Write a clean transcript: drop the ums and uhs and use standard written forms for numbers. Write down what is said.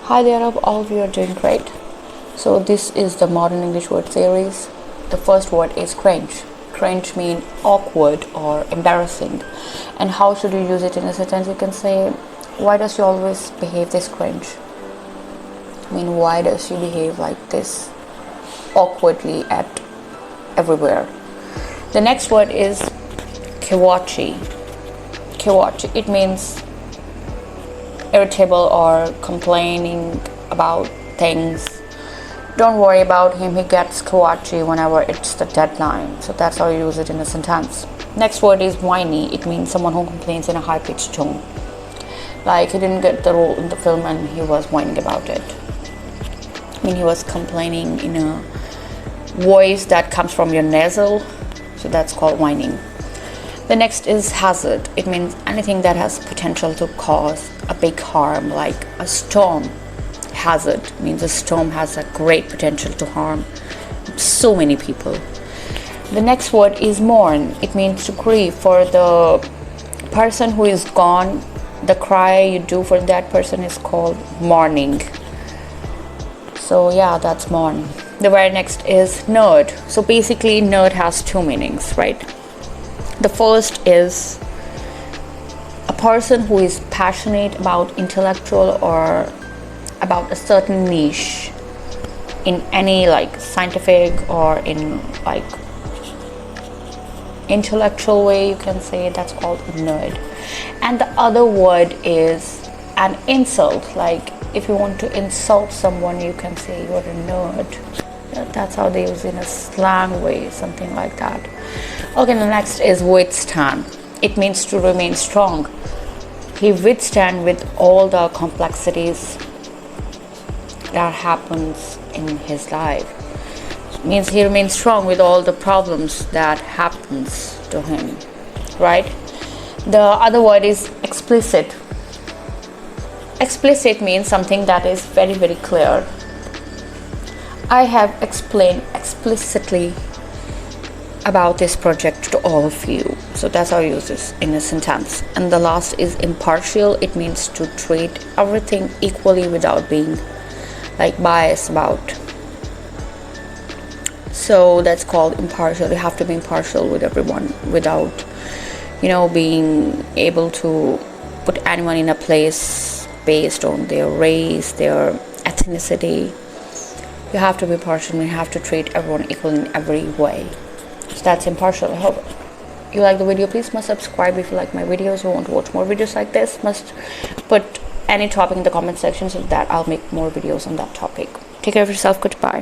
Hi there, hope all of you are doing great. So this is the modern English word series. The first word is cringe. Cringe means awkward or embarrassing. And how should you use it in a sentence? You can say, why does she always behave this cringe? I mean, why does she behave like this awkwardly at everywhere? The next word is kiwachi. Kiwachi. It means irritable or complaining about things. Don't worry about him, he gets kiwachi whenever it's the deadline. So that's how you use it in a sentence. Next word is whiny. It means someone who complains in a high-pitched tone. Like he didn't get the role in the film and he was whining about it. I mean, he was complaining in a voice that comes from your nasal. So that's called whining. The next is hazard. It means anything that has potential to cause a big harm, like a storm. Hazard means a storm has a great potential to harm so many people. The next word is mourn. It means to grieve for the person who is gone. The cry you do for that person is called mourning. So yeah, that's mourn. The very next is nerd. So basically nerd has two meanings, right? The first is a person who is passionate about intellectual or about a certain niche in any like scientific or in like intellectual way, you can say. That's called a nerd. And the other word is an insult. Like if you want to insult someone, you can say you're a nerd. That's how they use it in a slang way, something like that. Okay, the next is withstand. It means to remain strong. He withstand with all the complexities that happens in his life. It means he remains strong with all the problems that happens to him, right? The other word is explicit. Explicit means something that is very, very clear. I have explained explicitly about this project to all of you. So that's how you use this in a sentence. And the last is impartial. It means to treat everything equally without being like biased about. So that's called impartial. You have to be impartial with everyone without, being able to put anyone in a place based on their race, their ethnicity. You have to be partial and you have to treat everyone equal in every way. So that's impartial. I hope you like the video. Please must subscribe if you like my videos or want to watch more videos like this. Must put any topic in the comment section so that I'll make more videos on that topic. Take care of yourself. Goodbye.